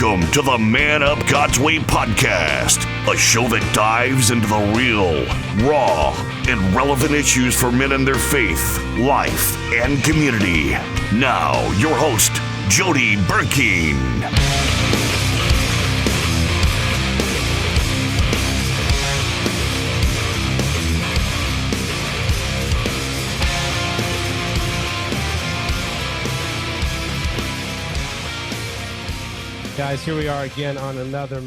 Welcome to the Man Up God's Way podcast, a show that dives into the real, raw, and relevant issues for men in their faith, life, and community. Now, your host, Jody Burkeen. Guys, here we are again on another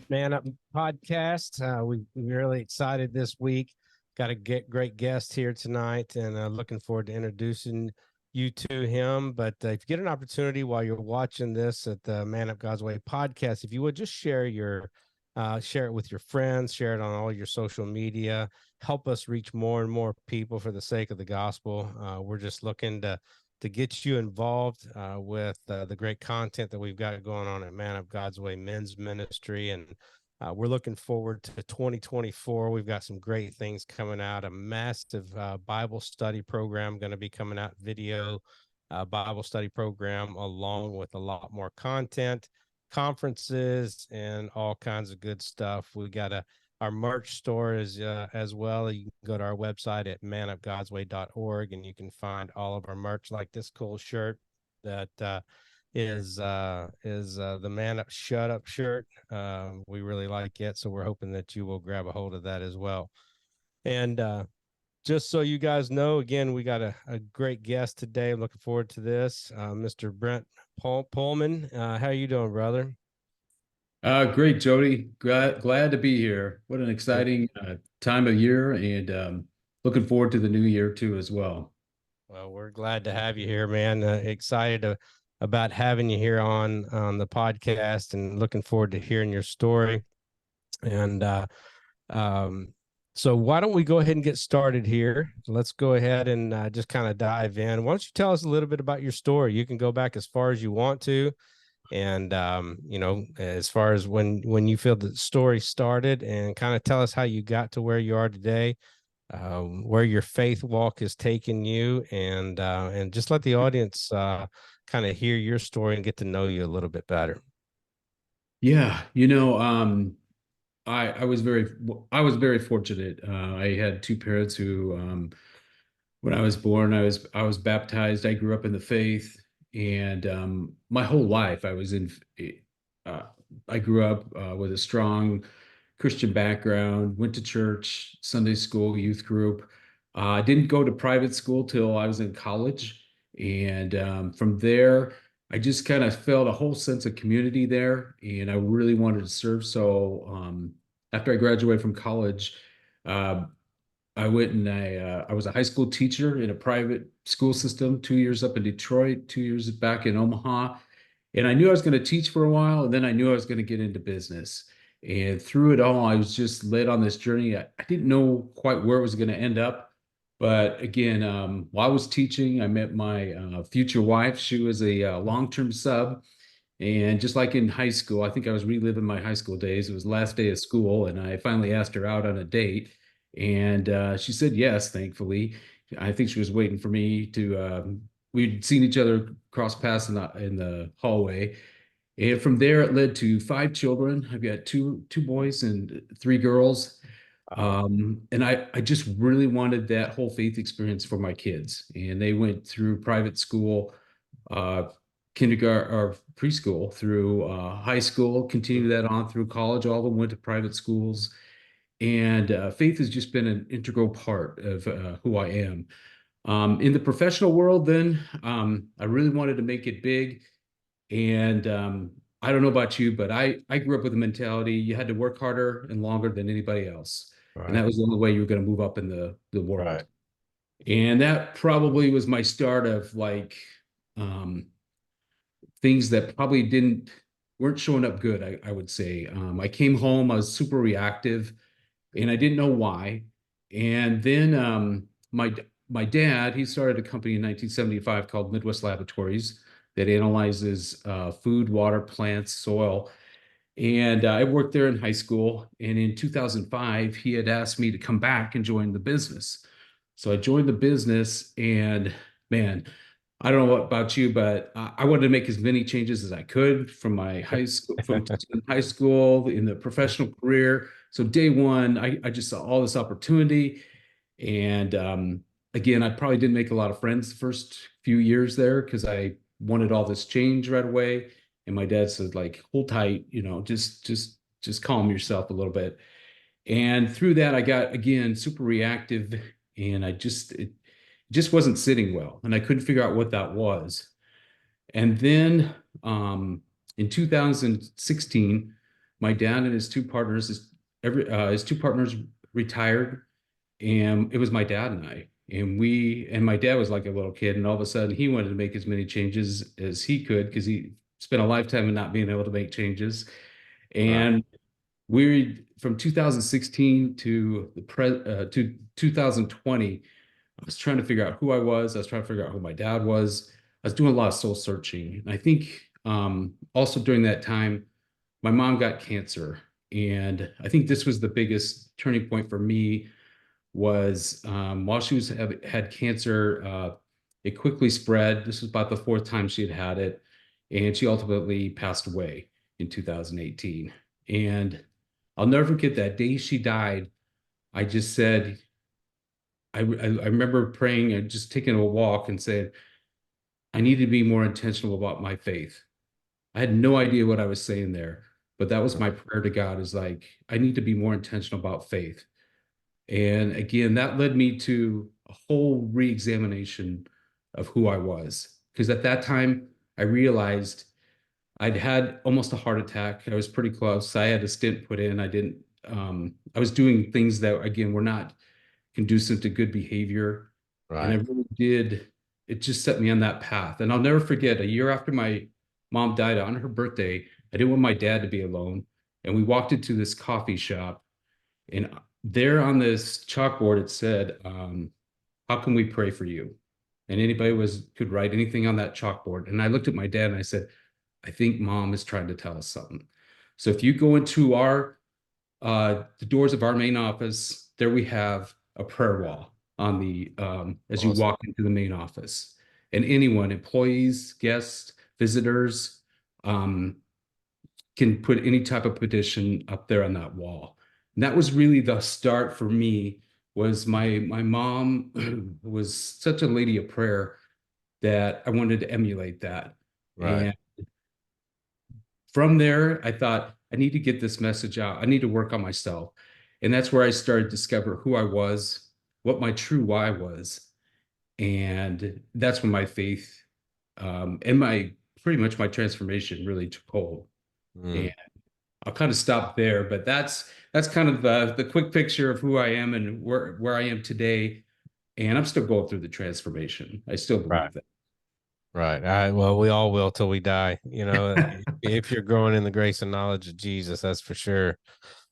Man Up podcast. We're really excited this week. Got a great guest here tonight, and looking forward to introducing you to him. But if you get an opportunity while you're watching this at the Man Up God's Way podcast, if you would just share it with your friends, share it on all your social media, help us reach more and more people for the sake of the gospel. We're just looking to get you involved with the great content that we've got going on at Man Up God's Way Men's Ministry. And we're looking forward to 2024. We've got some great things coming out, a massive Bible study program going to be coming out, video Bible study program, along with a lot more content, conferences, and all kinds of good stuff. We got our merch store is as well. You can go to our website at manupgodsway.org, and you can find all of our merch, like this cool shirt that is the Man Up Shut Up shirt. We really like it, so we're hoping that you will grab a hold of that as well. And just so you guys know, again, we got a great guest today. I'm looking forward to this, Mr. Brent Pohlman. How are you doing, brother? Great, Jody. Glad to be here. What an exciting time of year, and looking forward to the new year too as well. Well, we're glad to have you here, man. Excited about having you here on the podcast, and looking forward to hearing your story. And so why don't we go ahead and get started here? Let's go ahead and just kind of dive in. Why don't you tell us a little bit about your story? You can go back as far as you want to. And, as far as when you feel the story started, and kind of tell us how you got to where you are today, where your faith walk has taken you, and just let the audience kind of hear your story and get to know you a little bit better. Yeah, I was very fortunate. I had two parents who, when I was born, I was baptized. I grew up in the faith. And my whole life, I grew up with a strong Christian background, went to church, Sunday school, youth group. I didn't go to private school till I was in college. And from there, I just kind of felt a whole sense of community there. And I really wanted to serve. So after I graduated from college, uh, I went and I was a high school teacher in a private school system, 2 years up in Detroit, 2 years back in Omaha. And I knew I was going to teach for a while, and then I knew I was going to get into business. And through it all, I was just led on this journey. I didn't know quite where it was going to end up. But again, while I was teaching, I met my future wife. She was a long-term sub. And just like in high school, I think I was reliving my high school days. It was the last day of school, and I finally asked her out on a date. And she said yes, thankfully. I think she was waiting for me to, we'd seen each other cross paths in the hallway. And from there, it led to 5 children. I've got two boys and 3 girls. And I just really wanted that whole faith experience for my kids. And they went through private school, kindergarten or preschool, through high school, continued that on through college. All of them went to private schools. And faith has just been an integral part of who I am. In the professional world, then, I really wanted to make it big. And I don't know about you, but I grew up with a mentality you had to work harder and longer than anybody else. Right. And that was the only way you were going to move up in the world. Right. And that probably was my start of things that probably weren't showing up good, I would say. I came home, I was super reactive, and I didn't know why. And then my dad, he started a company in 1975 called Midwest Laboratories that analyzes food, water, plants, soil. And I worked there in high school. And in 2005, he had asked me to come back and join the business. So I joined the business, and man, I don't know about you, but I wanted to make as many changes as I could from my high school in the professional career. So day one, I just saw all this opportunity. And again, I probably didn't make a lot of friends the first few years there because I wanted all this change right away. And my dad said, like, hold tight, just calm yourself a little bit. And through that, I got again super reactive, and it just wasn't sitting well, and I couldn't figure out what that was. And then in 2016, my dad and his two partners retired, and it was my dad and I. And my dad was like a little kid, and all of a sudden he wanted to make as many changes as he could because he spent a lifetime of not being able to make changes. Right. And we from 2016 to 2020, I was trying to figure out who I was. I was trying to figure out who my dad was. I was doing a lot of soul searching. And I think also during that time, my mom got cancer. And I think this was the biggest turning point for me was while she had cancer, it quickly spread. This was about the fourth time she had had it. And she ultimately passed away in 2018. And I'll never forget that day she died. I just said, I remember praying and just taking a walk and said, I need to be more intentional about my faith. I had no idea what I was saying there, but that was my prayer to God is like, I need to be more intentional about faith. And again, that led me to a whole re-examination of who I was. Because at that time, I realized I'd had almost a heart attack. I was pretty close. I had a stent put in. I was doing things that, again, were not conducive to good behavior. And I Right. really did, it just set me on that path. And I'll never forget a year after my mom died on her birthday, I didn't want my dad to be alone. And we walked into this coffee shop, and there on this chalkboard, it said, how can we pray for you? And anybody could write anything on that chalkboard. And I looked at my dad and I said, I think mom is trying to tell us something. So if you go into the doors of our main office, there we have a prayer wall on the as you Awesome. walk into the main office. And anyone, employees, guests, visitors, um, can put any type of petition up there on that wall. And that was really the start for me. Was my mom was such a lady of prayer that I wanted to emulate that. Right. And from there, I thought, I need to get this message out. I need to work on myself. And that's where I started to discover who I was, what my true why was. And that's when my faith and my pretty much my transformation really took hold. And Mm. I'll kind of stop there, but that's kind of the quick picture of who I am and where I am today. And I'm still going through the transformation. I still Right. believe that. Right. Well, we all will till we die, if you're growing in the grace and knowledge of Jesus, that's for sure.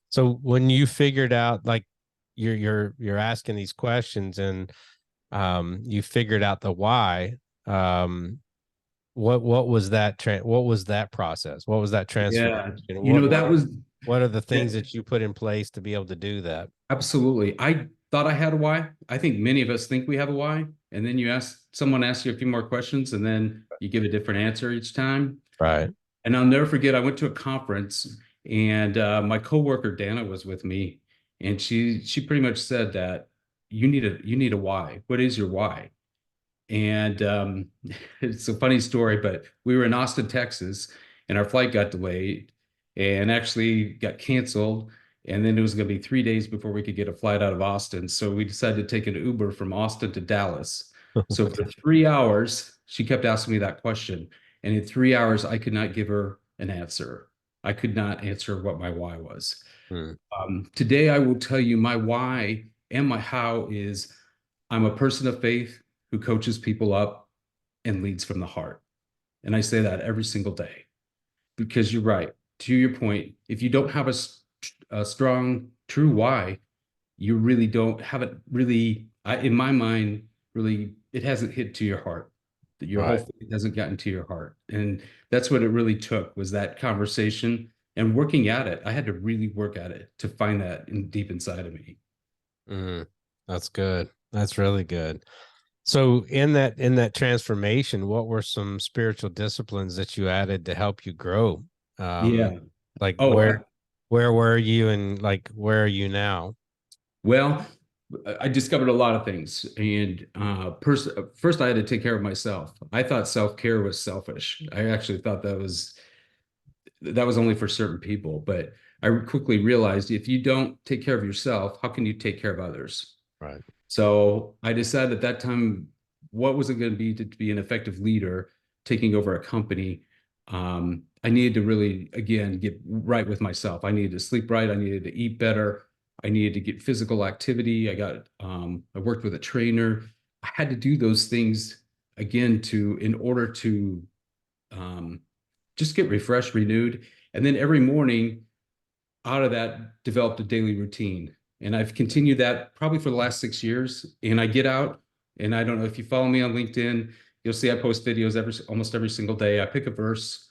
So when you figured out, like, you're asking these questions, and you figured out the why, what was what was that process? What was that transformation? Yeah, What that was what are the things that, that you put in place to be able to do that? absolutely. I thought I had a why. I think many of us think we have a why, and then someone asks you a few more questions, and then you give a different answer each time. Right. And I'll never forget, I went to a conference, and my coworker Dana was with me, and she pretty much said that you need a why. What is your why? And it's a funny story, but we were in Austin, Texas, and our flight got delayed and actually got canceled. And then it was going to be 3 days before we could get a flight out of Austin. So we decided to take an Uber from Austin to Dallas. So for 3 hours, she kept asking me that question. And in 3 hours, I could not give her an answer. I could not answer what my why was. Mm. Today, I will tell you my why and my how is I'm a person of faith who coaches people up and leads from the heart. And I say that every single day because you're right. To your point, if you don't have a strong, true why, you really don't have it really, in my mind, really, it hasn't hit to your heart. That your whole Right. faith hasn't gotten to your heart. And that's what it really took was that conversation and working at it. I had to really work at it to find that deep inside of me. Mm. That's good. That's really good. So in that transformation, what were some spiritual disciplines that you added to help you grow? Um, Yeah. like Oh, where were you and like where are you now? well, I discovered a lot of things. And first, I had to take care of myself. I thought self-care was selfish. I actually thought that was only for certain people. But I quickly realized if you don't take care of yourself, how can you take care of others? Right. So I decided at that time, what was it going to be to be an effective leader, taking over a company? I needed to really, again, get right with myself. I needed to sleep right. I needed to eat better. I needed to get physical activity. I worked with a trainer. I had to do those things again in order to um, just get refreshed, renewed. And then every morning, out of that developed a daily routine. And I've continued that probably for the last 6 years. And I get out, and I don't know if you follow me on LinkedIn, you'll see I post videos almost every single day. I pick a verse,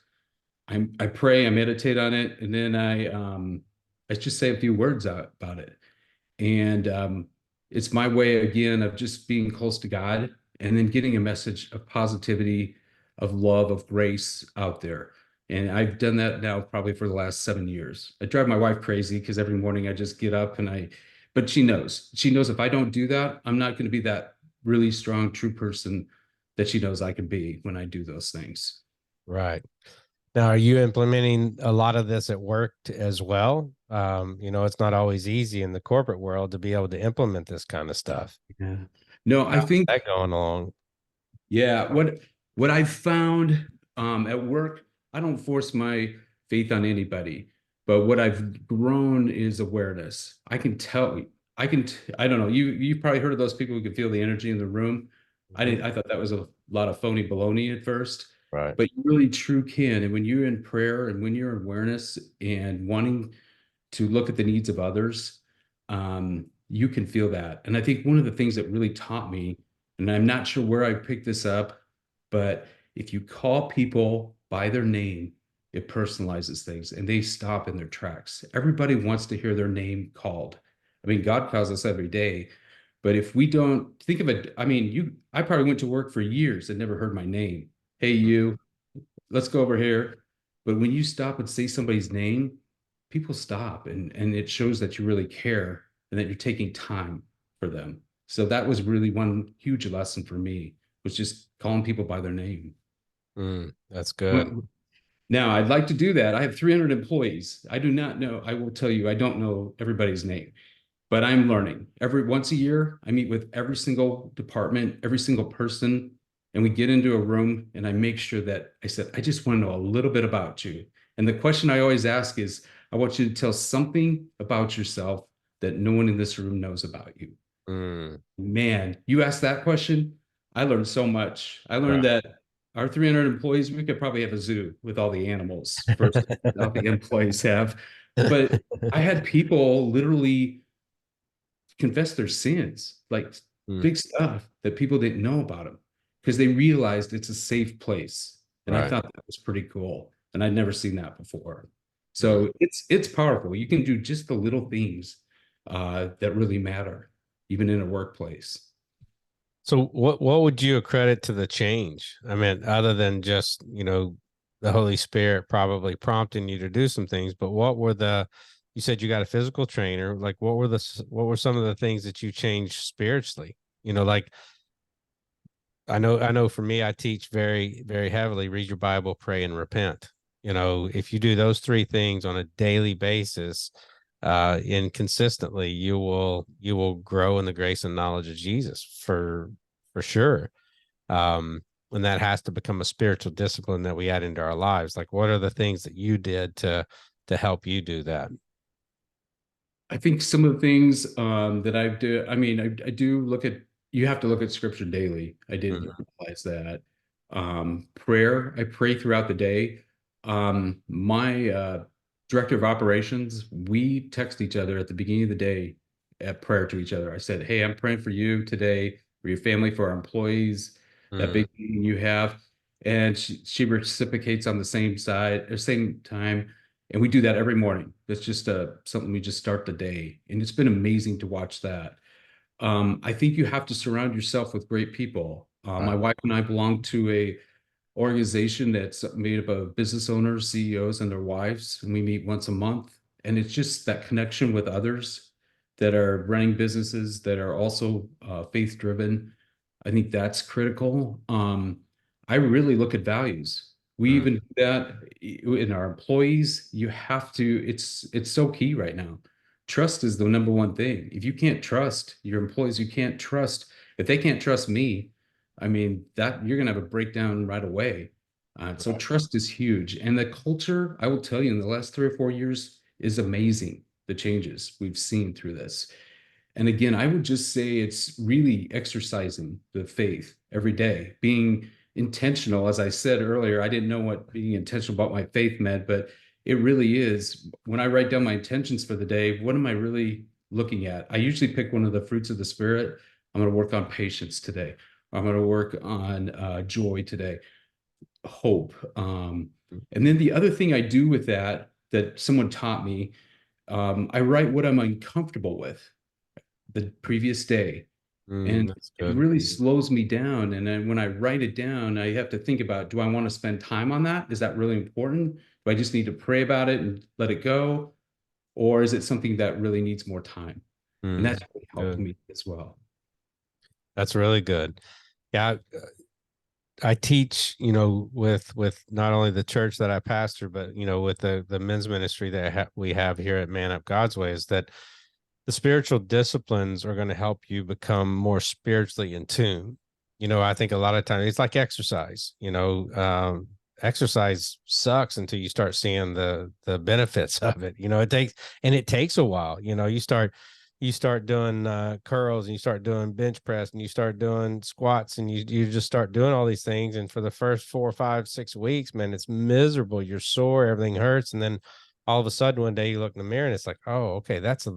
I pray, I meditate on it, and then I just say a few words out about it. And it's my way again of just being close to God and then getting a message of positivity, of love, of grace out there. And I've done that now probably for the last 7 years. I drive my wife crazy because every morning I just get up but she knows if I don't do that, I'm not going to be that really strong, true person that she knows I can be when I do those things. Right. Now, are you implementing a lot of this at work as well? It's not always easy in the corporate world to be able to implement this kind of stuff. Yeah. No, I How's think that going along? Yeah, what I've found at work, I don't force my faith on anybody, but what I've grown is awareness. I can tell, I don't know. You've probably heard of those people who can feel the energy in the room. Mhm. I thought that was a lot of phony baloney at first, Right. but you really true can. And when you're in prayer and when you're in awareness and wanting to look at the needs of others, you can feel that. And I think one of the things that really taught me, and I'm not sure where I picked this up, but if you call people by their name, it personalizes things and they stop in their tracks. Everybody wants to hear their name called. I mean, God calls us every day, but if we don't think of it, I mean, I probably went to work for years and never heard my name. Hey, you, let's go over here. But when you stop and say somebody's name, people stop and it shows that you really care and that you're taking time for them. So that was really one huge lesson for me, was just calling people by their name. That's good. Now, I'd like to do that. I have 300 employees. I do not know, I will tell you, I don't know everybody's name, but I'm learning. Every once a year, I meet with every single department, every single person, and we get into a room and I make sure that I said, I just want to know a little bit about you. And the question I always ask is, I want you to tell something about yourself that no one in this room knows about you. Mm, Man, you asked that question, I learned so much. I learned right. that our 300 employees, we could probably have a zoo with all the animals versus all the employees have. But I had people literally confess their sins, like Mm, big stuff that people didn't know about them because they realized it's a safe place. And I right. thought that was pretty cool. And I'd never seen that before. Mm. So it's powerful. You can do just the little things that really matter, even in a workplace. So what would you accredit to the change? I mean, other than just, the Holy Spirit probably prompting you to do some things, but you said you got a physical trainer, like what were some of the things that you changed spiritually? Like I know for me, I teach very, very heavily, read your Bible, pray, and repent. If you do those three things on a daily basis, and consistently, you will grow in the grace and knowledge of Jesus for sure. Um, and that has to become a spiritual discipline that we add into our lives. Like, what are the things that you did to help you do that? I think some of the things that I do, I mean, I do look at, you have to look at scripture daily. I didn't Mhm. realize that. Prayer, I pray throughout the day. My director of operations, we text each other at the beginning of the day at prayer to each other. I said, hey, I'm praying for you today, for your family, for our employees, that Mm, big meeting you have. And she reciprocates on the same side, or same time. And we do that every morning. It's just something we just start the day. And it's been amazing to watch that. I think you have to surround yourself with great people. My wife and I belong to a organization that's made up of business owners, CEOs, and their wives, and we meet once a month. And it's just that connection with others that are running businesses that are also faith driven. I think that's critical. I really look at values. We Mm, even do that in our employees. You have to, it's so key right now. Trust is the number one thing. If you can't trust your employees, you can't trust, if they can't trust me, I mean, that you're going to have a breakdown right away. So right. trust is huge. And the culture, I will tell you, in the last 3 or 4 years is amazing, the changes we've seen through this. And again, I would just say it's really exercising the faith every day, being intentional. As I said earlier, I didn't know what being intentional about my faith meant, but it really is. When I write down my intentions for the day, what am I really looking at? I usually pick one of the fruits of the spirit. I'm going to work on patience today. I'm going to work on joy today, hope. And then the other thing I do with that, that someone taught me, I write what I'm uncomfortable with the previous day. And That's it good. really slows me down. And then when I write it down, I have to think about, do I want to spend time on that? Is that really important? Do I just need to pray about it and let it go? Or is it something that really needs more time? And Mm, that's really helped good. me as well. That's really good. Yeah, I teach, with not only the church that I pastor, but with the men's ministry that we have here at Man Up God's Way, is that the spiritual disciplines are going to help you become more spiritually in tune. I think a lot of times it's like exercise. Exercise sucks until you start seeing the benefits of it. It takes a while. You start doing curls, and you start doing bench press, and you start doing squats, and you just start doing all these things. And for the first 4, 5, 6 weeks, man, it's miserable. You're sore, everything hurts. And then all of a sudden one day you look in the mirror and it's like, oh, okay, that's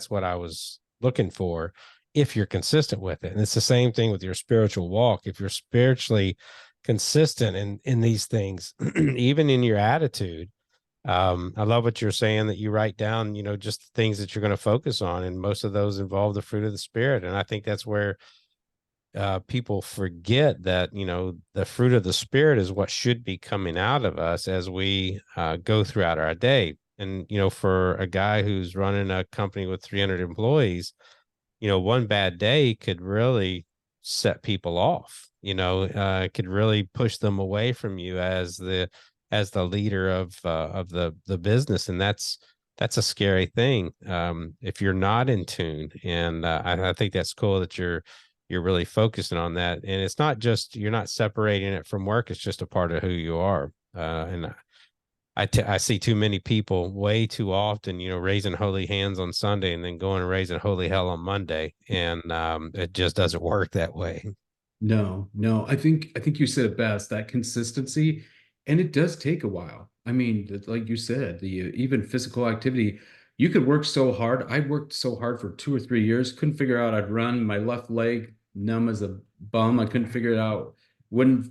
what I was looking for, if you're consistent with it. And it's the same thing with your spiritual walk. If you're spiritually consistent in these things, even in your attitude. I love what you're saying, that you write down, just the things that you're going to focus on. And most of those involve the fruit of the spirit. And I think that's where people forget that, the fruit of the spirit is what should be coming out of us as we go throughout our day. And, for a guy who's running a company with 300 employees, one bad day could really set people off, could really push them away from you as the leader of the business. And that's a scary thing, if you're not in tune. And I think that's cool that you're really focusing on that. And it's not just, you're not separating it from work. It's just a part of who you are. And I see too many people way too often, raising holy hands on Sunday and then going and raising holy hell on Monday. And it just doesn't work that way. No, no, I think you said it best, that consistency, and it does take a while. I mean, like you said, the even physical activity, you could work so hard. I worked so hard for 2 or 3 years, couldn't figure out I'd run my left leg numb as a bum. I couldn't figure it out, wouldn't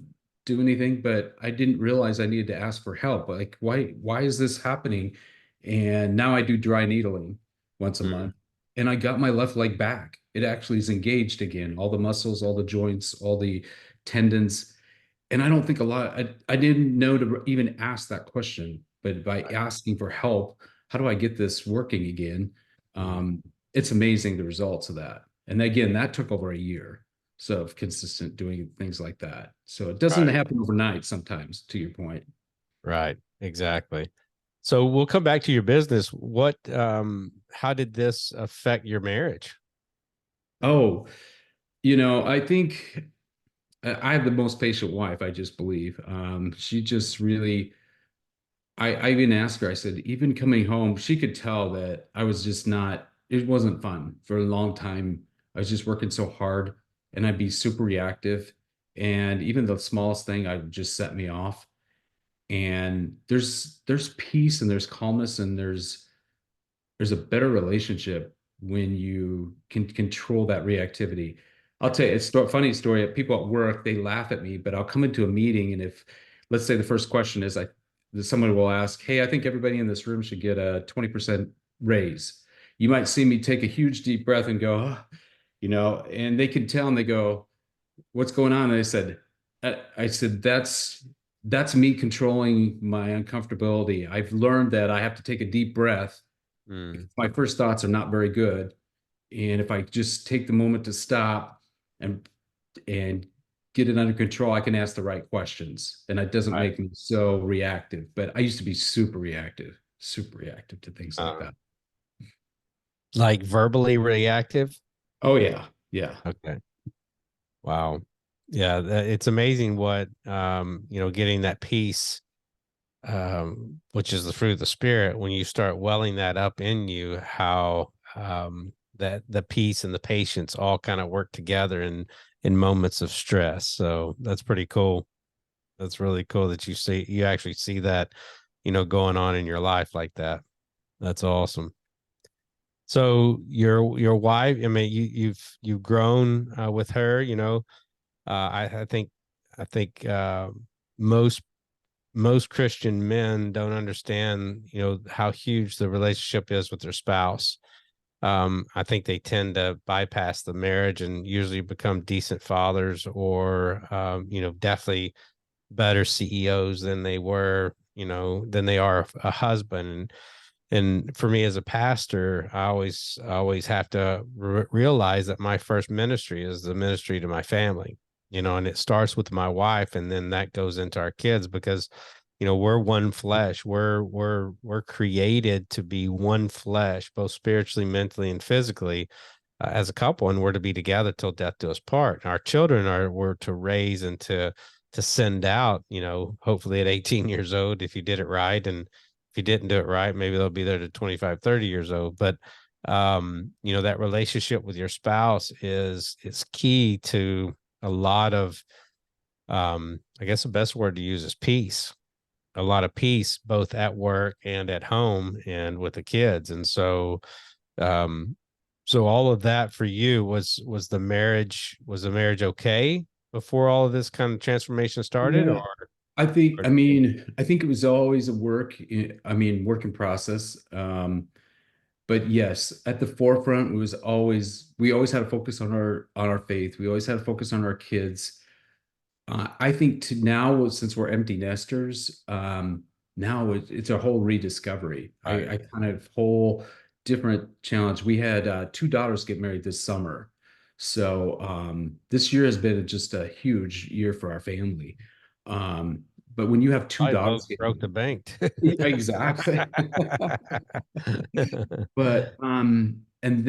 do anything, but I didn't realize I needed to ask for help. Like, why is this happening? And now I do dry needling once a Mm, month and I got my left leg back. It actually is engaged again, all the muscles, all the joints, all the tendons. And I don't think I didn't know to even ask that question, but by asking for help, how do I get this working again? mm, Um, it's amazing the results of that. And again, that took over a year. So of consistent doing things like that. So it doesn't right. happen overnight sometimes, to your point. Right. Exactly. So we'll come back to your business. How did this affect your marriage? Oh, I think I have the most patient wife, I just believe. She just really, I even asked her, I said, even coming home, she could tell that I was just not, it wasn't fun for a long time. I was just working so hard and I'd be super reactive. And even the smallest thing, I would just set me off. And there's peace and there's calmness and there's a better relationship when you can control that reactivity. I'll tell you, it's a funny story. People at work, they laugh at me, but I'll come into a meeting and if, let's say the first question is, someone will ask, "Hey, I think everybody in this room should get a 20% raise." You might see me take a huge deep breath and go, "Oh," and they could tell and they go, what's going on? And I said, that's me controlling my uncomfortability. I've learned that I have to take a deep breath. If my first thoughts are not very good, and if I just take the moment to stop and and get it under control, I can ask the right questions, and it doesn't Right. make me so reactive. But I used to be super reactive to things like Uh, that. like verbally reactive. Oh yeah, yeah. Okay. Wow. Yeah, it's amazing what getting that peace, which is the fruit of the spirit, when you start welling that up in you, how that the peace and the patience all kind of work together in moments of stress. So that's pretty cool. That's really cool that you actually see that, going on in your life like that. That's awesome. So your wife, I mean, you've grown with her, I think most Christian men don't understand, how huge the relationship is with their spouse. I think they tend to bypass the marriage and usually become decent fathers or, definitely better CEOs than they were, than they are a husband. And for me as a pastor, I always have to realize that my first ministry is the ministry to my family, and it starts with my wife, and then that goes into our kids because, we're one flesh. We're created to be one flesh, both spiritually, mentally, and physically, as a couple, and we're to be together till death do us part. Our children we're to raise and to send out, hopefully at 18 years old if you did it right, and if you didn't do it right, maybe they'll be there to 25, 30 years old. But that relationship with your spouse is key to a lot of, I guess the best word to use is peace. A lot of peace both at work and at home and with the kids. And um so all of that for you was the marriage okay before all of this kind of transformation started, Yeah. or I think it was always a work in process. But yes, at the forefront we always had to focus on our faith. We always had to focus on our kids. I think to now, since we're empty nesters, now it's a whole rediscovery. right. I kind of whole different challenge. We had two daughters get married this summer. So this year has been just a huge year for our family. But when you have two I daughters broke getting the bank. exactly. But and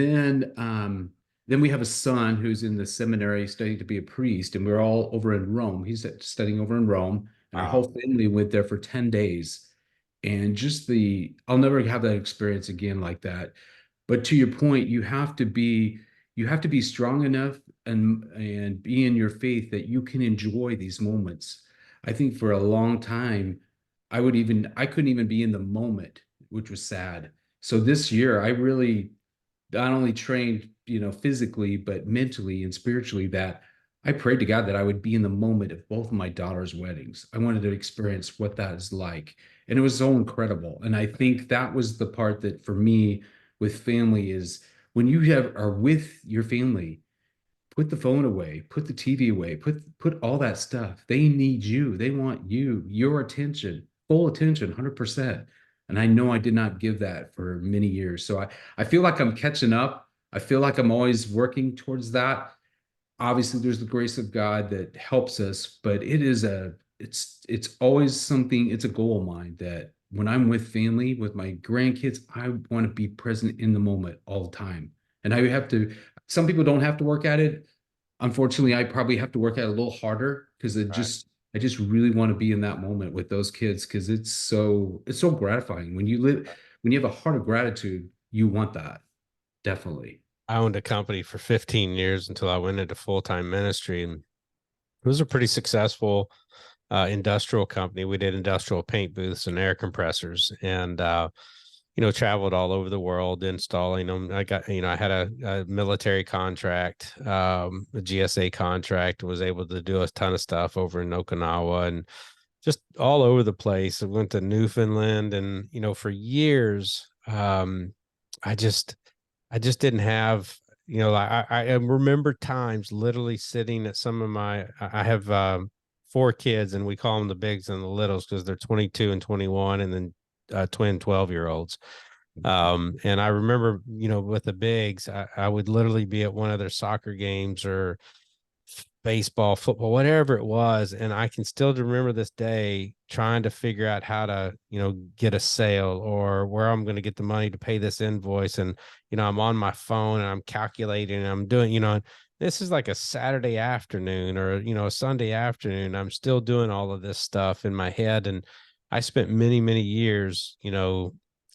then we have a son who's in the seminary studying to be a priest, and we're all over in Rome. He's studying over in Rome, and our Wow. whole family went there for 10 days. And I'll never have that experience again like that. But to your point, you have to be strong enough and be in your faith that you can enjoy these moments. I think for a long time, I couldn't even be in the moment, which was sad. So this year, I really not only trained, physically, but mentally and spiritually, that I prayed to God that I would be in the moment of both of my daughter's weddings. I wanted to experience what that is like. And it was so incredible. And I think that was the part that for me with family is when you are with your family, put the phone away, put the TV away, put all that stuff. They need you. They want your attention, full attention, 100%. And I know I did not give that for many years. So I feel like I'm catching up. I feel like I'm always working towards that. Obviously, there's the grace of God that helps us, but it's always something, it's a goal of mine that when I'm with family, with my grandkids, I want to be present in the moment all the time. And some people don't have to work at it. Unfortunately, I probably have to work at it a little harder because Right. I just really want to be in that moment with those kids because it's so gratifying. When you have a heart of gratitude, you want that. Definitely. I owned a company for 15 years until I went into full-time ministry, and it was a pretty successful industrial company. We did industrial paint booths and air compressors, and traveled all over the world installing them. I had a military contract, a GSA contract, was able to do a ton of stuff over in Okinawa and just all over the place. I went to Newfoundland, and for years, I just didn't have, I remember times literally sitting at some of I have 4 kids, and we call them the bigs and the littles because they're 22 and 21, and then twin 12-year-olds. And I remember, with the bigs, I would literally be at one of their soccer games or baseball, football, whatever it was. And I can still remember this day trying to figure out how to, get a sale or where I'm going to get the money to pay this invoice. And, I'm on my phone and I'm calculating and I'm doing, this is like a Saturday afternoon or, a Sunday afternoon. I'm still doing all of this stuff in my head. And I spent many, many years,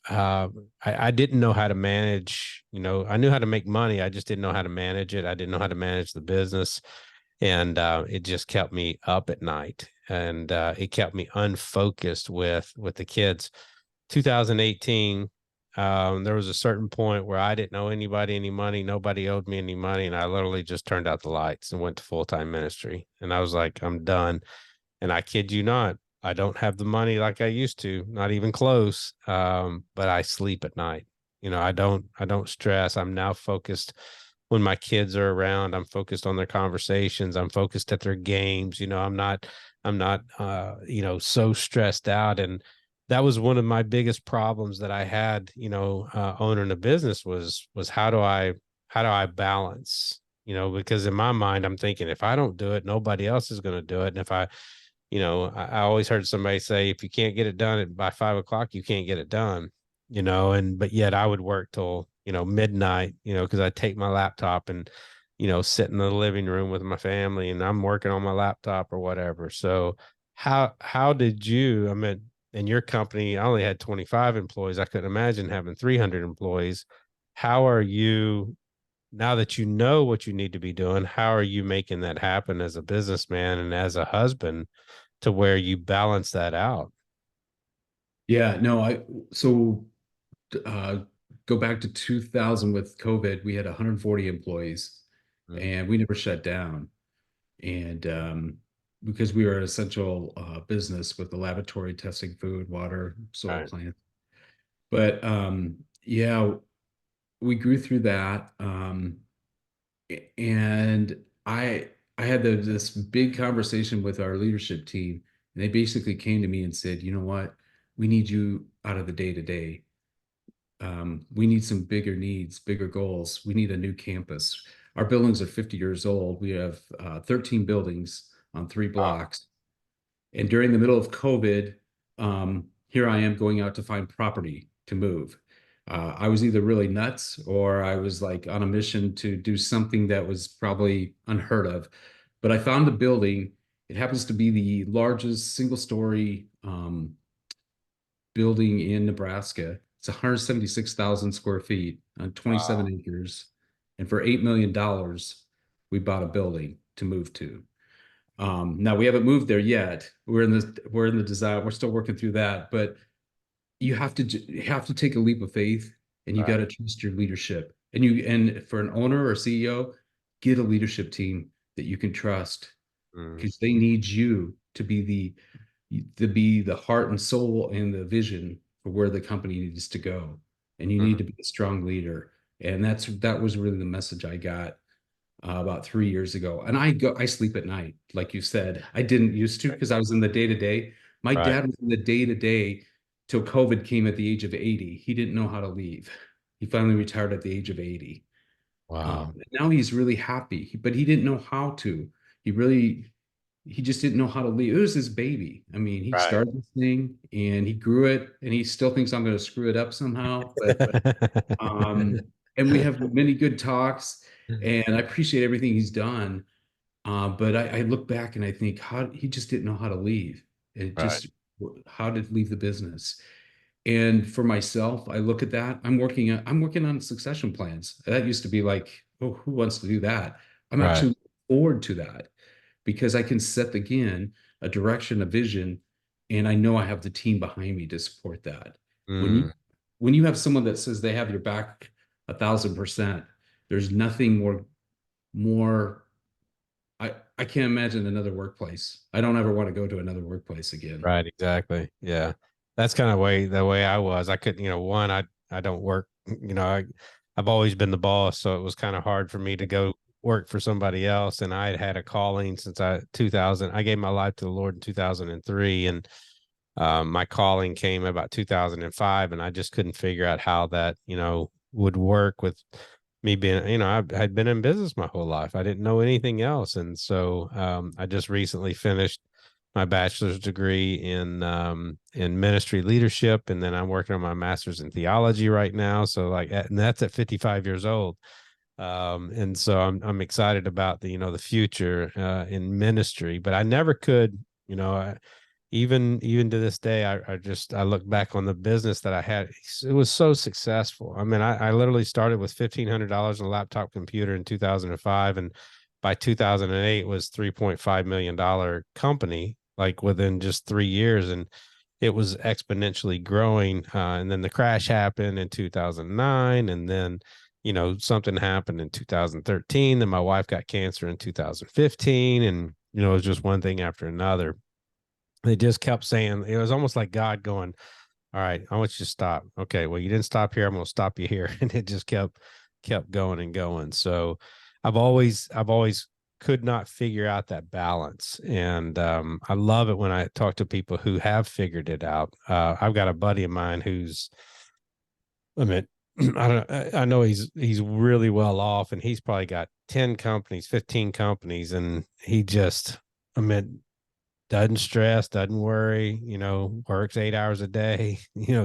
I didn't know how to manage, I knew how to make money. I just didn't know how to manage it. I didn't know how to manage the business. And it just kept me up at night, and it kept me unfocused with the kids. 2018, there was a certain point where I didn't owe anybody any money. Nobody owed me any money. And I literally just turned out the lights and went to full-time ministry. And I was like, I'm done. And I kid you not, I don't have the money like I used to, not even close. But I sleep at night. I don't stress. I'm now focused when my kids are around. I'm focused on their conversations. I'm focused at their games. I'm not so stressed out. And that was one of my biggest problems that I had, owning a business was how do I balance, because in my mind, I'm thinking if I don't do it, nobody else is going to do it. And if I always heard somebody say, if you can't get it done by 5 o'clock, you can't get it done, but yet I would work till, midnight, because I take my laptop and, sit in the living room with my family and I'm working on my laptop or whatever. So how did you, I mean, in your company, I only had 25 employees. I couldn't imagine having 300 employees. How are you, now that you know what you need to be doing, how are you making that happen as a businessman and as a husband to where you balance that out? Yeah, no, so uh, go back to 2000 with COVID, we had 140 employees Mm. and we never shut down. And because we were an essential business with the laboratory testing food, water, soil Right. plants. But yeah, we grew through that. And I had this big conversation with our leadership team, and they basically came to me and said, you know what? We need you out of the day to day. We need some bigger needs, bigger goals. We need a new campus. Our buildings are 50 years old. We have 13 buildings on 3 blocks. And during the middle of COVID, here I am going out to find property to move. I was either really nuts or I was like on a mission to do something that was probably unheard of. But I found a building. It happens to be the largest single story building in Nebraska. It's 176,000 square feet on 27 Wow. acres. And for $8 million, we bought a building to move to. Now we haven't moved there yet. We're in the design. We're still working through that, but you have to take a leap of faith and you got Right. to trust your leadership. And for an owner or CEO, get a leadership team that you can trust Mm. because they need you to be the heart and soul and the vision for where the company needs to go. And you need Mm. to be a strong leader. And that was really the message I got about 3 years ago. And I sleep at night, like you said. I didn't used to because I was in the day to day. My Right. dad was in the day to day till COVID came at the age of 80. He didn't know how to leave. He finally retired at the age of 80. Wow. Now he's really happy, but he didn't know how to. He really, he just didn't know how to leave. It was his baby. I mean, he Right. started this thing and he grew it, and he still thinks I'm going to screw it up somehow. But um, and we have many good talks, and I appreciate everything he's done. But I look back and I think how he just didn't know how to leave. It Right. just how to leave the business. And for myself, I look at that. I'm working on succession plans. That used to be like, oh, who wants to do that? I'm Right. actually looking forward to that because I can set again a direction, a vision, and I know I have the team behind me to support that. When you Mm. when you have someone that says they have your back 1,000%, there's nothing more. I can't imagine another workplace. I don't ever want to go to another workplace again. Right. Exactly. Yeah. That's kind of the way I was. I couldn't, one, I don't work, I've always been the boss, so it was kind of hard for me to go work for somebody else. And I had a calling since 2000. I gave my life to the Lord in 2003, and my calling came about 2005, and I just couldn't figure out how that, would work with me being, I'd been in business my whole life. I didn't know anything else. And so I just recently finished my bachelor's degree in ministry leadership, and then I'm working on my master's in theology right now. So and that's at 55 years old. And so I'm excited about the future in ministry, but I never could, even to this day, I look back on the business that I had. It was so successful. I mean, I literally started with $1,500 on a laptop computer in 2005, and by 2008 was $3.5 million company, like within just 3 years, and it was exponentially growing. And then the crash happened in 2009, and then something happened in 2013. Then my wife got cancer in 2015, and it was just one thing after another. They just kept saying, it was almost like God going, all right, I want you to stop. Okay, well, you didn't stop here, I'm going to stop you here. And it just kept going and going. So I've always could not figure out that balance. And I love it when I talk to people who have figured it out. I've got a buddy of mine who's, I mean, I know he's really well off, and he's probably got 10 companies, 15 companies, and he just, doesn't stress, doesn't worry, works 8 hours a day,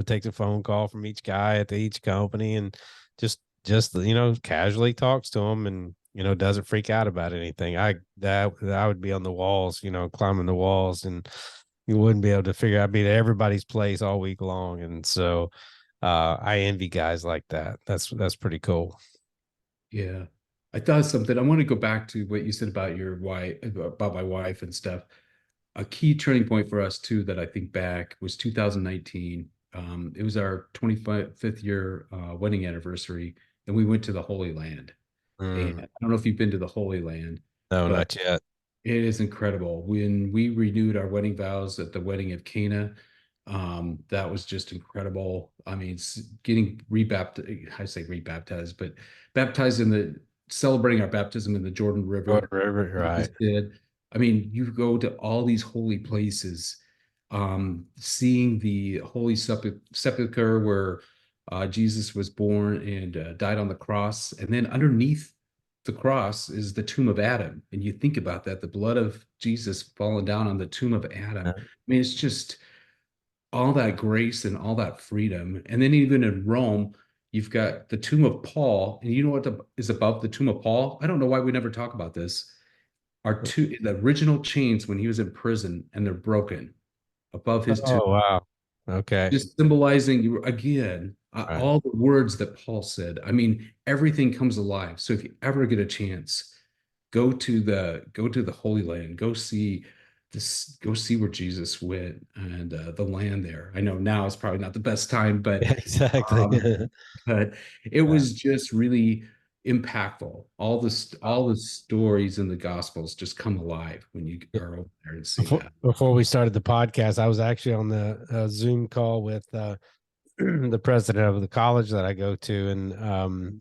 takes a phone call from each guy at each company, and just casually talks to them, and doesn't freak out about anything. That I would be on the walls, climbing the walls, and you wouldn't be able to figure out, I'd be at everybody's place all week long. And so I envy guys like that. That's pretty cool. Yeah. I thought something. I want to go back to what you said about your wife, about my wife and stuff. A key turning point for us too that I think back was 2019. It was our 25th year wedding anniversary, and we went to the Holy Land. And Mm. I don't know if you've been to the Holy Land, No, but not yet. it is incredible. When we renewed our wedding vows at the wedding of Cana, that was just incredible. I mean, getting rebaptized, I say rebaptized, but baptized celebrating our baptism in the Jordan Jordan River. River, We right. just did. I mean, you go to all these holy places, seeing the Holy Sepulchre where Jesus was born and died on the cross. And then underneath the cross is the tomb of Adam. And you think about that, the blood of Jesus falling down on the tomb of Adam. I mean, it's just all that grace and all that freedom. And then even in Rome, you've got the tomb of Paul. And you know what is above the tomb of Paul? I don't know why we never talk about this. Are the original chains when he was in prison, and they're broken above his tomb, Oh, wow. Okay. just symbolizing you again Right. all the words that Paul said. I mean, everything comes alive. So if you ever get a chance, go to the Holy Land, go see where Jesus went, and the land there. I know now is probably not the best time, but Yeah, exactly. um, but it Yeah. was just really impactful. All the stories in the Gospels just come alive when you are over there and see that. Before we started the podcast, I was actually on the Zoom call with the president of the college that I go to, and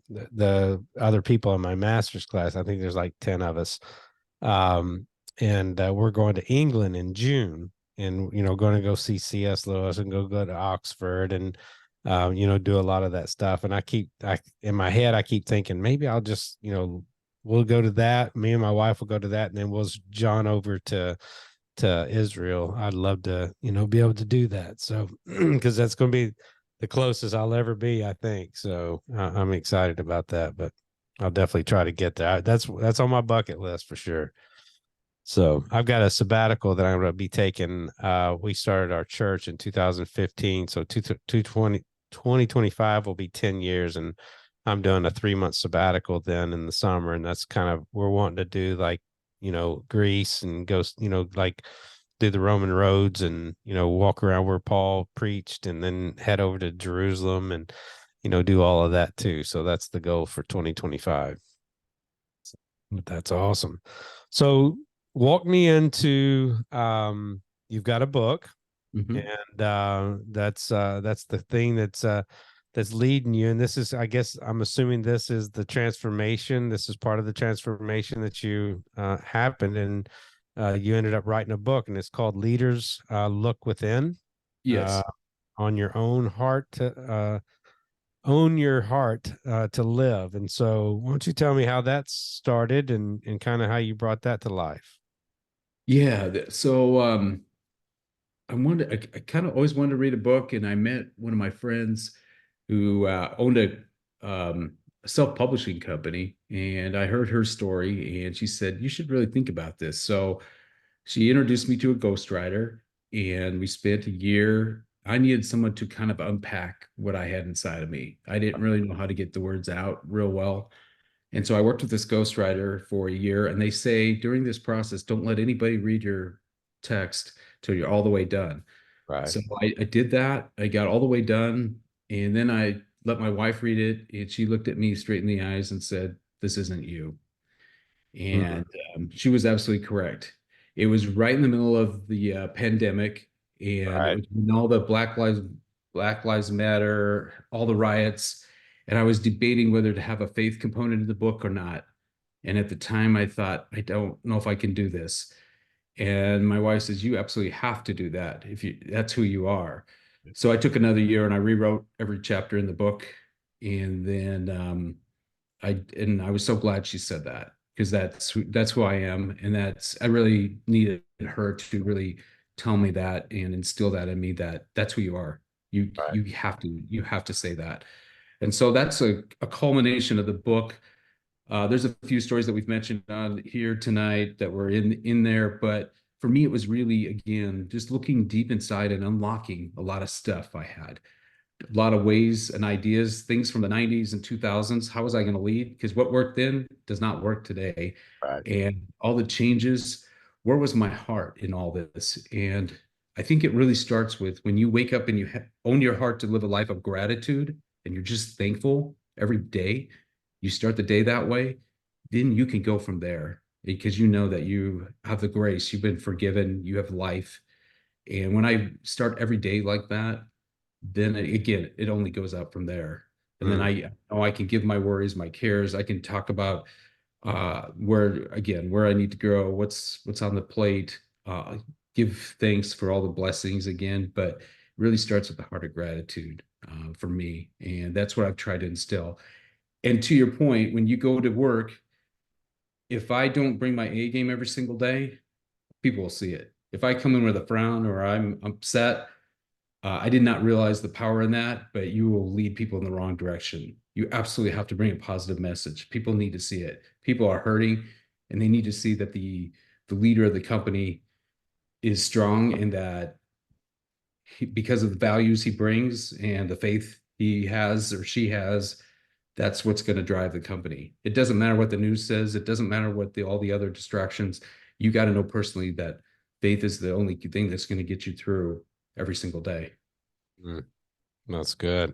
the other people in my master's class. I think there's like 10 of us. Um, and we're going to England in June, and going to go see C.S. Lewis and go to Oxford, and do a lot of that stuff. And I in my head I keep thinking maybe I'll just we'll go to that. Me and my wife will go to that, and then we'll John over to Israel. I'd love to be able to do that. So because that's going to be the closest I'll ever be, I think. So I'm excited about that, but I'll definitely try to get there. That's on my bucket list for sure. So I've got a sabbatical that I'm going to be taking. We started our church in 2015. So 2025 will be 10 years. And I'm doing a 3-month sabbatical then in the summer. And that's kind of, we're wanting to do like, Greece, and go, like do the Roman roads, and, walk around where Paul preached, and then head over to Jerusalem, and, do all of that too. So that's the goal for 2025. But that's awesome. So walk me into you've got a book, Mhm. and that's the thing that's that's leading you. And this is, I guess, I'm assuming this is the transformation. This is part of the transformation that you happened, and you ended up writing a book, and it's called Leaders Look Within. Yes. On your own heart to own your heart to live. And so, why don't you tell me how that started and kind of how you brought that to life? Yeah. So I kind of always wanted to read a book, and I met one of my friends who owned a self-publishing company, and I heard her story, and she said, "You should really think about this." So she introduced me to a ghostwriter, and we spent a year. I needed someone to kind of unpack what I had inside of me. I didn't really know how to get the words out real well. And so I worked with this ghostwriter for a year, and they say during this process, don't let anybody read your text till you're all the way done. Right. So I did that. I got all the way done, and then I let my wife read it, and she looked at me straight in the eyes and said, "This isn't you." Mm, And she was absolutely correct. It was right in the middle of the pandemic, and it right. was when all the Black Lives Matter, all the riots, and I was debating whether to have a faith component in the book or not. And at the time, I thought, I don't know if I can do this. And my wife says, "You absolutely have to do that if you that's who you are." So I took another year and I rewrote every chapter in the book, and then I was so glad she said that, because that's who I am, and I really needed her to really tell me that and instill that in me, that that's who you are. Right. You have to say that. And so that's a culmination of the book. There's a few stories that we've mentioned on here tonight that were in there, but for me, it was really, again, just looking deep inside and unlocking a lot of stuff I had, a lot of ways and ideas, things from the 90s and 2000s. How was I going to lead? Because what worked then does not work today. Right. And all the changes, where was my heart in all this? And I think it really starts with when you wake up and you own your heart to live a life of gratitude, and you're just thankful every day. You start the day that way, then you can go from there, because you know that you have the grace, you've been forgiven, you have life. And when I start every day like that, then again, it only goes up from there. And then Mm, I know I can give my worries, my cares. I can talk about where I need to grow, what's on the plate, give thanks for all the blessings again. But it really starts with the heart of gratitude for me. And that's what I've tried to instill. And to your point, when you go to work, if I don't bring my A game every single day, people will see it. If I come in with a frown or I'm upset, I did not realize the power in that, but you will lead people in the wrong direction. You absolutely have to bring a positive message. People need to see it. People are hurting, and they need to see that the leader of the company is strong, and that because of the values he brings and the faith he has or she has, that's what's going to drive the company. It doesn't matter what the news says. It doesn't matter what all the other distractions. You got to know personally that faith is the only thing that's going to get you through every single day. mm, that's good.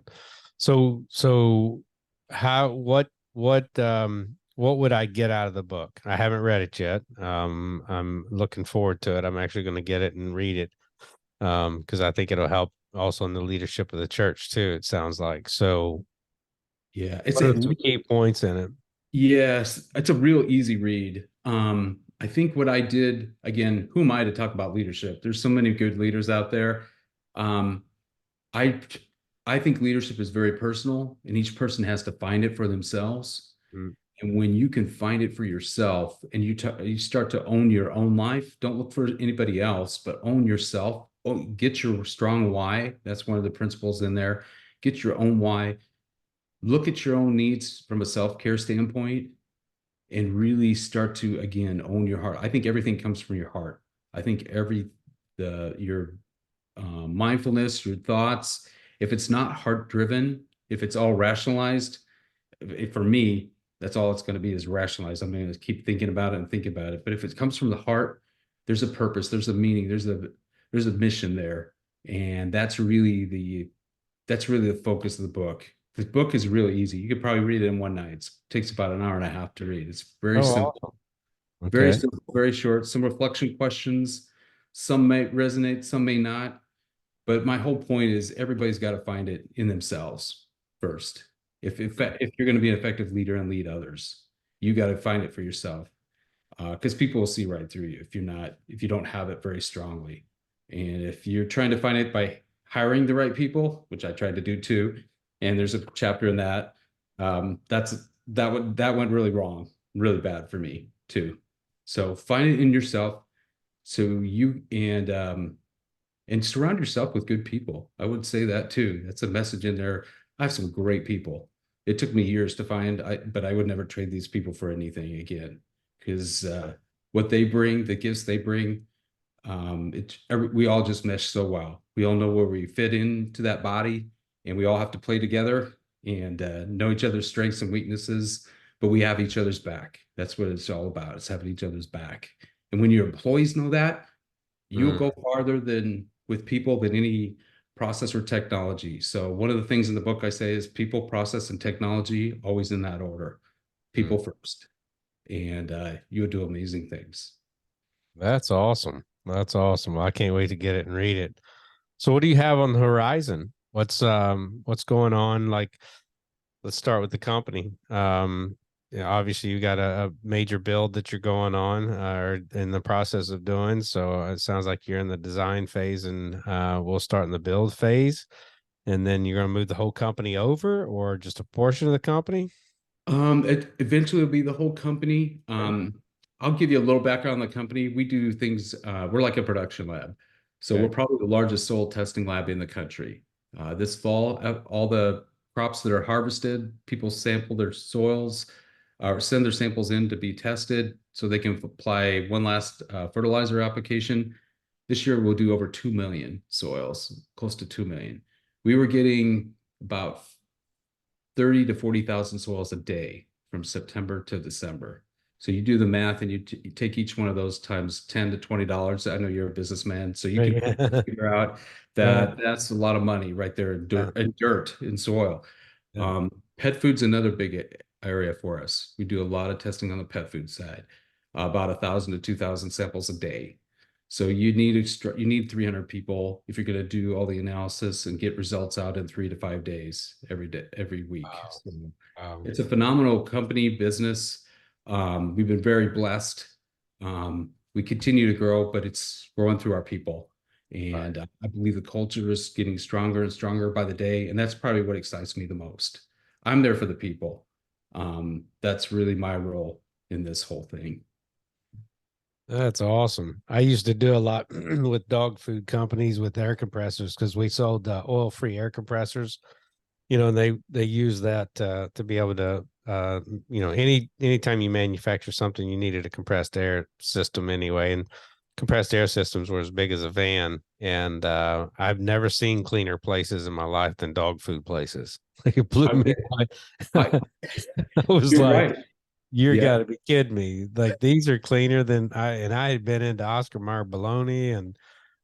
So how what would I get out of the book? I haven't read it yet. I'm looking forward to it. I'm actually going to get it and read it because I think it'll help also in the leadership of the church too, it sounds like. So Yeah, what are some key points in it? yes, it's a real easy read. I think what I did, again, who am I to talk about leadership? There's so many good leaders out there. Um, I I think leadership is very personal, and each person has to find it for themselves. Mm, And when you can find it for yourself, and you start to own your own life, don't look for anybody else, but own yourself. Get your strong why. That's one of the principles in there. Get your own why. Look at your own needs from a self-care standpoint, and really start to, again, own your heart. I think everything comes from your heart. I think your mindfulness, your thoughts, if it's not heart driven, if it's all rationalized, for me, that's all it's going to be, is rationalized. I'm going to keep thinking about it and think about it. But if it comes from the heart, there's a purpose, there's a meaning, there's a mission there. And that's really the focus of the book. The book is really easy. You could probably read it in one night. It takes about an hour and a half to read. It's very oh, simple, very okay. simple, very short. Some reflection questions. Some may resonate, some may not. But my whole point is everybody's got to find it in themselves. first. If you're going to be an effective leader and lead others, you got to find it for yourself. Because people will see right through you if you don't have it very strongly. And if you're trying to find it by hiring the right people, which I tried to do too, and there's a chapter in that, that went really wrong, really bad for me too. So find it in yourself. So you and surround yourself with good people. I would say that too. That's a message in there. I have some great people. It took me years to find, but I would never trade these people for anything again, because what they bring, the gifts they bring, we all just mesh so well. We all know where we fit into that body, and we all have to play together and know each other's strengths and weaknesses, but we have each other's back. That's what it's all about. It's having each other's back. And when your employees know that, you'll go farther with people than any process or technology. So one of the things in the book I say is people, process, and technology, always in that order. People first. And you'll do amazing things. That's awesome. That's awesome. I can't wait to get it and read it. So what do you have on the horizon? What's going on? Like, let's start with the company. Obviously you got a major build that you're going on or in the process of doing. So it sounds like you're in the design phase, and we'll start in the build phase. And then you're going to move the whole company over, or just a portion of the company? It eventually will be the whole company. I'll give you a little background on the company. We do things, we're like a production lab. So we're probably the largest soil testing lab in the country. This fall, all the crops that are harvested, people sample their soils or send their samples in to be tested so they can apply one last fertilizer application. This year, we'll do over 2 million soils, close to 2 million. We were getting about 30 to 40,000 soils a day from September to December. So you do the math and you take each one of those times $10 to $20. I know you're a businessman, so you can figure out that that's a lot of money right there in dirt and soil. Pet food's another big area for us. We do a lot of testing on the pet food side, about 1,000 to 2,000 samples a day. So you need 300 people if you're going to do all the analysis and get results out in 3 to 5 days every week. Wow. So Wow. it's a phenomenal company business. We've been very blessed. We continue to grow, but it's growing through our people. And I believe the culture is getting stronger and stronger by the day. And that's probably what excites me the most. I'm there for the people. That's really my role in this whole thing. That's awesome. I used to do a lot with dog food companies with air compressors, because we sold oil-free air compressors. They use that to be able to anytime you manufacture something, you needed a compressed air system anyway, and compressed air systems were as big as a van. And I've never seen cleaner places in my life than dog food places. It blew me away. I was You're like, right. you got to be kidding me. Like, these are cleaner than I had been into Oscar Mayer bologna and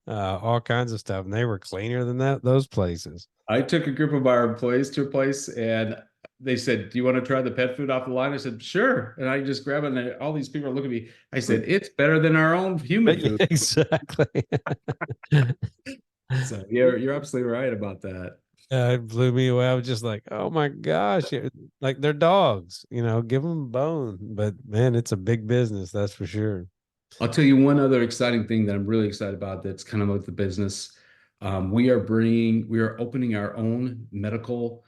all kinds of stuff, and they were cleaner than those places. I took a group of our employees to a place and they said, "Do you want to try the pet food off the line?" I said, "Sure." And I just grabbed it and all these people are looking at me. I said, "It's better than our own human food." Exactly. So you're absolutely right about that. It blew me away. I was just like, oh my gosh, like, they're dogs, give them a bone. But man, it's a big business, that's for sure. I'll tell you one other exciting thing that I'm really excited about that's kind of with the business. We are opening our own medical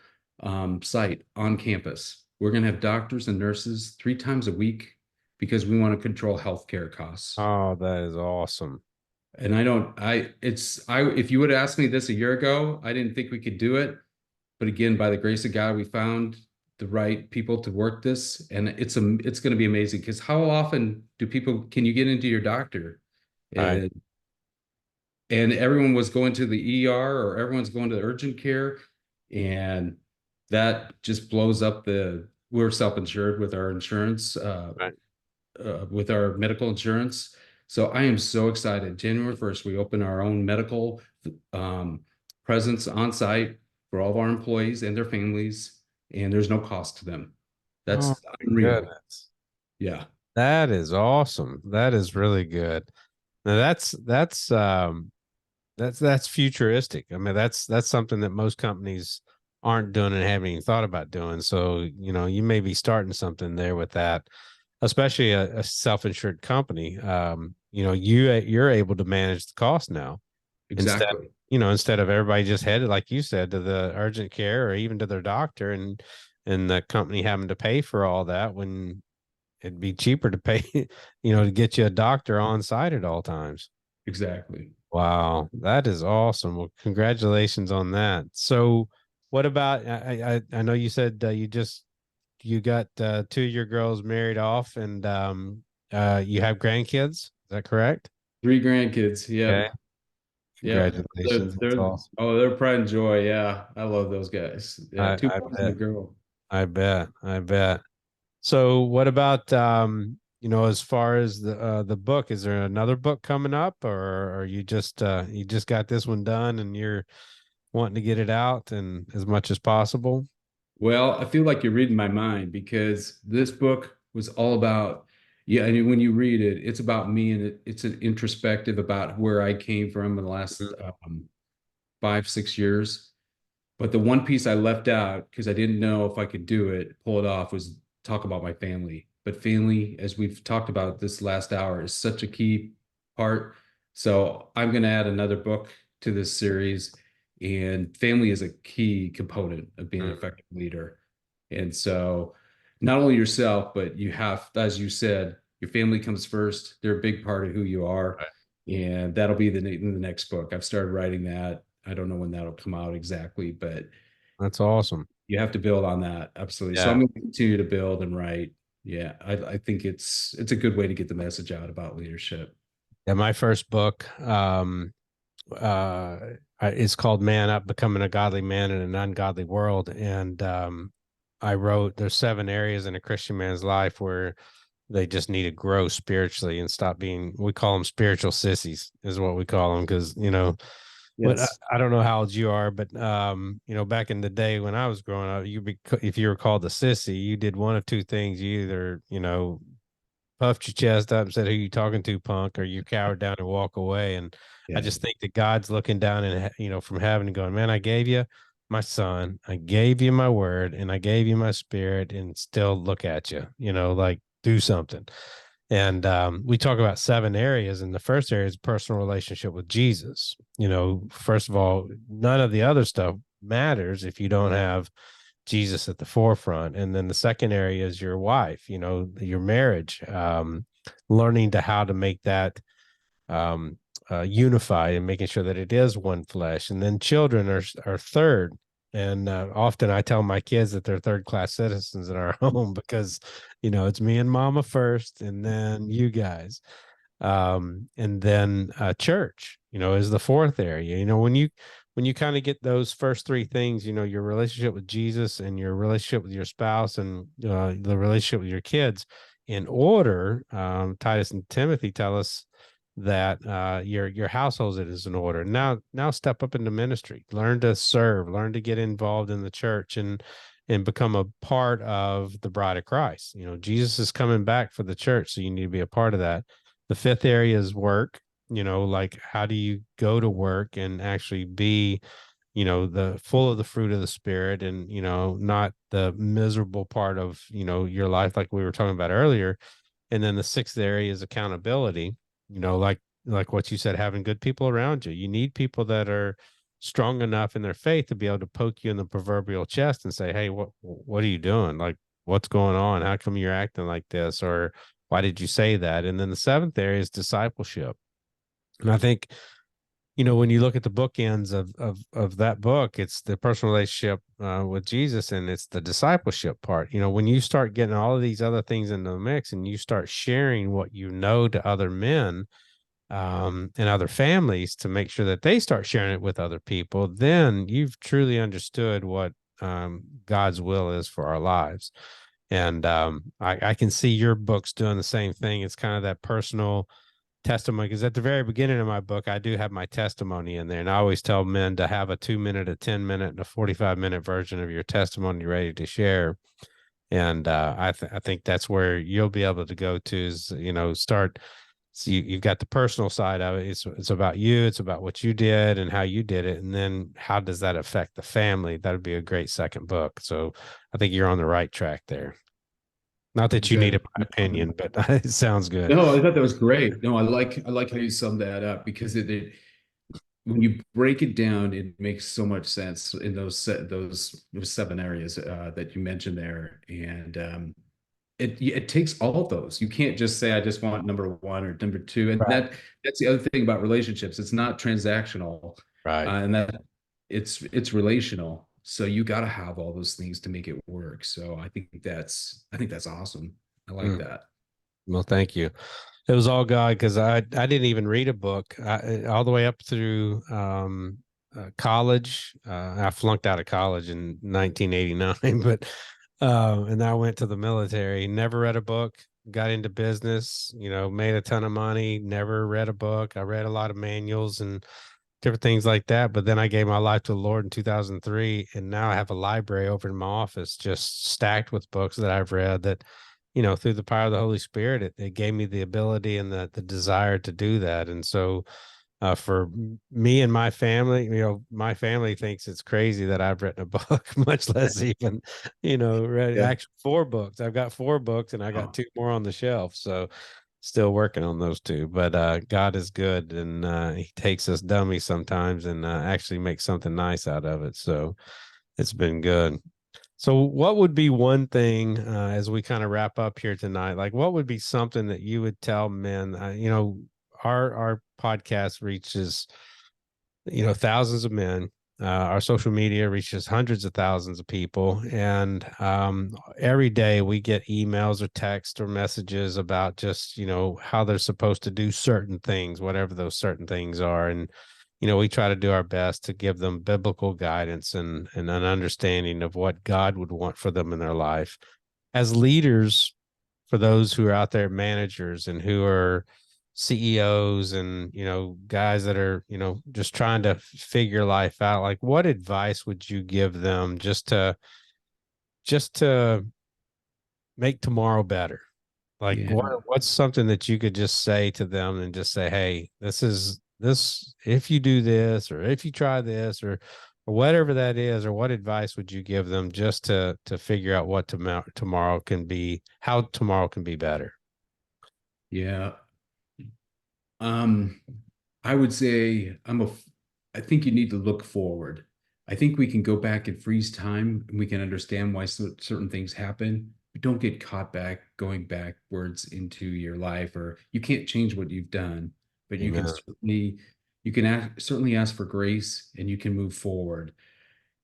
site on campus. We're going to have doctors and nurses 3 times a week because we want to control healthcare costs. Oh, that is awesome. And if you would have asked me this a year ago, I didn't think we could do it. But again, by the grace of God, we found the right people to work this. And it's going to be amazing, because how often can you get into your doctor? And everyone was going to the ER, or everyone's going to the urgent care. And that just blows up we're self-insured with our insurance, with our medical insurance. So I am so excited. January 1st, we open our own medical presence on site for all of our employees and their families, and there's no cost to them. That's unreal. Goodness. Yeah. That is awesome. That is really good. Now that's futuristic. I mean, that's something that most companies aren't doing and haven't even thought about doing. So, you may be starting something there with that, especially a self-insured company. You're able to manage the cost now instead, Exactly. instead of everybody just headed, like you said, to the urgent care or even to their doctor, and the company having to pay for all that when it'd be cheaper to pay, to get you a doctor on site at all times. Exactly. Wow, that is awesome. Well, congratulations on that. So, what about? I know you said you got two of your girls married off, and you have grandkids. Is that correct? 3 grandkids. Okay. Yep. Yep. Congratulations. That's They're awesome. oh, they're pride and joy. Yeah. I love those guys. Yeah. I, Two I boys and a bet. girl. I bet. I bet. So, what about as far as the book? Is there another book coming up, or are you just got this one done and you're wanting to get it out and as much as possible? Well, I feel like you're reading my mind because this book was all about, yeah, I mean, when you read it, it's about me and it's an introspective about where I came from in the last Mhm. 5, 6 years. But the one piece I left out because I didn't know if I could do it, pull it off, was talk about my family. But family, as we've talked about this last hour, is such a key part. So I'm going to add another book to this series. And family is a key component of being an Mhm. effective leader. And so not only yourself, but you have, as you said, your family comes first. They're a big part of who you are. Right. And that'll be the next book. I've started writing that. I don't know when that'll come out exactly, but That's awesome. you have to build on that. Absolutely. So Yeah. I'm going to continue to build and write. Yeah, I think it's a good way to get the message out about leadership. Yeah. My first book, is called Man Up, Becoming a Godly Man in an Ungodly World. And I wrote there's 7 areas in a Christian man's life where they just need to grow spiritually and stop being, we call them spiritual sissies, is what we call them. Cause, what Yes. I don't know how old you are, but back in the day when I was growing up, if you were called a sissy, you did one of two things. You either, puffed your chest up and said, "Who you talking to, punk?" or you cowered down and walk away. And I Yeah. just think that God's looking down and from heaven and going, "Man, I gave you my son, I gave you my word, and I gave you my spirit, and still look at you. Like do something." And we talk about 7 areas, and the first area is personal relationship with Jesus. First of all, none of the other stuff matters if you don't have Jesus at the forefront. And then the second area is your wife, your marriage, learning to how to make that unified and making sure that it is one flesh. And then children are third. And often I tell my kids that they're third class citizens in our home because, it's me and mama first, and then you guys. And then church, is the fourth area. When you kind of get those first 3 things, your relationship with Jesus and your relationship with your spouse and the relationship with your kids in order, Titus and Timothy tell us that your household is in order. Now step up into ministry, learn to serve, learn to get involved in the church and become a part of the bride of Christ. Jesus is coming back for the church, so you need to be a part of that. The fifth area is work, like how do you go to work and actually be, the full of the fruit of the spirit and, not the miserable part of, your life, like we were talking about earlier. And then the sixth area is accountability, like what you said, having good people around you. You need people that are strong enough in their faith to be able to poke you in the proverbial chest and say, "Hey, what are you doing? Like, what's going on? How come you're acting like this?" Or why did you say that? And then the seventh area is discipleship. And I think, when you look at the bookends of that book, it's the personal relationship with Jesus and it's the discipleship part. When you start getting all of these other things into the mix and you start sharing what you know to other men and other families to make sure that they start sharing it with other people, then you've truly understood what God's will is for our lives. And I can see your books doing the same thing. It's kind of that personal testimony, because at the very beginning of my book, I do have my testimony in there. And I always tell men to have a 2 minute, a 10 minute, and a 45 minute version of your testimony ready to share. And I think that's where you'll be able to go to is, start So you've got the personal side of it. It's about you. It's about what you did and how you did it. And then how does that affect the family? That would be a great second book. So I think you're on the right track there. Not that you needed my opinion, but it sounds good. No, I thought that was great. No, I like how you summed that up because it when you break it down, it makes so much sense in those 7 areas that you mentioned there, and it takes all of those. You can't just say I just want number one or number two, and Right. that's the other thing about relationships. It's not transactional, Right. and that it's relational. So you got to have all those things to make it work. So I think that's awesome. I like Mm. that. Well, thank you. It was all God because I didn't even read a book all the way up through college. I flunked out of college in 1989, but and I went to the military. Never read a book. Got into business. Made a ton of money. Never read a book. I read a lot of manuals and different things like that. But then I gave my life to the Lord in 2003, and now I have a library over in my office just stacked with books that I've read that through the power of the Holy Spirit, it gave me the ability and the desire to do that. And so, for me and my family, my family thinks it's crazy that I've written a book, much less even, read Yeah. actually 4 books. I've got 4 books and I got Oh, 2 more on the shelf. So, still working on those 2. But God is good, and He takes us dummies sometimes and actually makes something nice out of it. So, it's been good. So, what would be one thing as we kind of wrap up here tonight? Like, what would be something that you would tell men? Our podcast reaches thousands of men. Our social media reaches hundreds of thousands of people, and every day we get emails or text or messages about just how they're supposed to do certain things, whatever those certain things are, and we try to do our best to give them biblical guidance and an understanding of what God would want for them in their life as leaders, for those who are out there, managers and who are CEOs and, guys that are, just trying to figure life out. Like, what advice would you give them just to make tomorrow better? Like, yeah. what's something that you could just say to them and just say, hey, this, if you do this, or if you try this, or whatever that is, or what advice would you give them just to figure out what tomorrow can be, how tomorrow can be better? Yeah. Um, I would say I think you need to look forward. I think we can go back and freeze time and we can understand why certain things happen. But don't get caught going backwards into your life, or you can't change what you've done, but Amen. you can certainly ask for grace and you can move forward.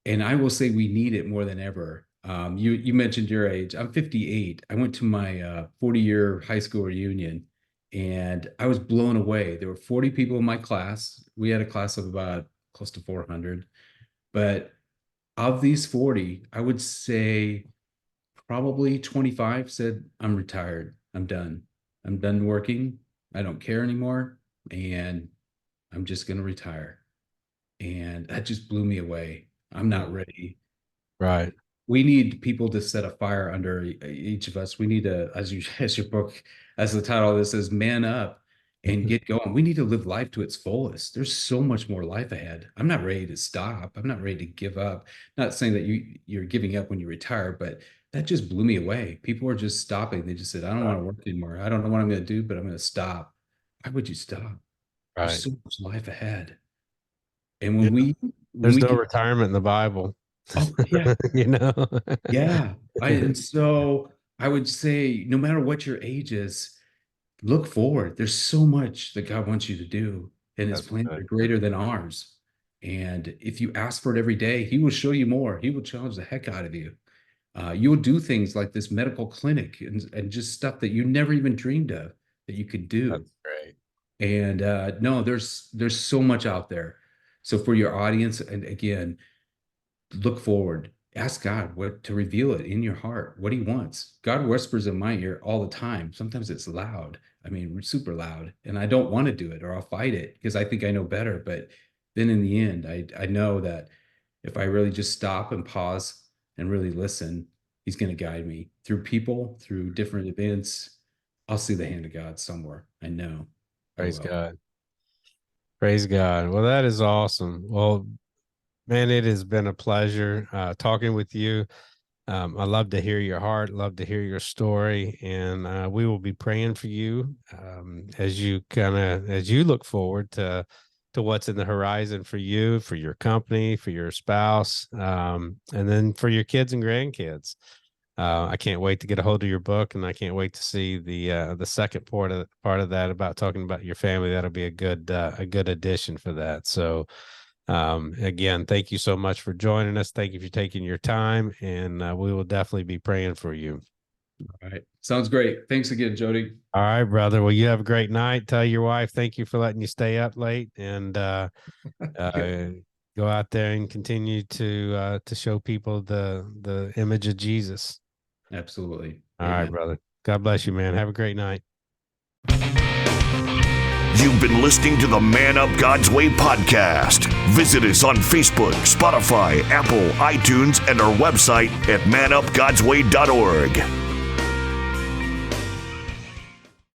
And I will say we need it more than ever. You mentioned your age. I'm 58. I went to my 40-year high school reunion, and I was blown away. There were 40 people in my class. We had a class of about close to 400, but of these 40, I would say probably 25 said, "I'm retired. I'm done. I'm done working. I don't care anymore, and I'm just going to retire." And that just blew me away. I'm not ready. Right. We need people to set a fire under each of us. We need to, as your book, as the title of this is, man up and get going. We need to live life to its fullest. There's so much more life ahead. I'm not ready to stop. I'm not ready to give up. Not saying that you're giving up when you retire, but that just blew me away. People are just stopping. They just said, I don't want to work anymore. I don't know what I'm going to do, but I'm going to stop. Why would you stop? There's Right. so much life ahead. And Yeah. when There's we no can, retirement in the Bible. oh yeah, you know. yeah. And so I would say, no matter what your age is, look forward. There's so much that God wants you to do, and his That's plans good. are greater than ours. And if you ask for it every day, he will show you more. He will challenge the heck out of you. You'll do things like this medical clinic and just stuff that you never even dreamed of that you could do. That's great. And no, there's so much out there. So for your audience, and again, look forward. Ask God what to reveal it in your heart, what he wants. God whispers in my ear all the time. Sometimes it's loud. I mean, super loud. And I don't want to do it, or I'll fight it because I think I know better. But then in the end, I know that if I really just stop and pause and really listen, he's going to guide me through people, through different events. I'll see the hand of God somewhere. I know. Praise God. Praise God. Well, that is awesome. Well, man, it has been a pleasure talking with you. I love to hear your heart, love to hear your story, and we will be praying for you as you look forward to what's in the horizon for you, for your company, for your spouse, and then for your kids and grandkids. I can't wait to get a hold of your book, and I can't wait to see the second part of that about talking about your family. That'll be a good addition for that. So. Again, thank you so much for joining us. Thank you for taking your time, and we will definitely be praying for you. All right. Sounds great. Thanks again, Jody. All right, brother. Well, you have a great night. Tell your wife thank you for letting you stay up late, and go out there and continue to show people the image of Jesus. Absolutely. All right, brother. God bless you, man. Have a great night. You've been listening to the Man Up God's Way podcast. Visit us on Facebook, Spotify, Apple, iTunes, and our website at manupgodsway.org.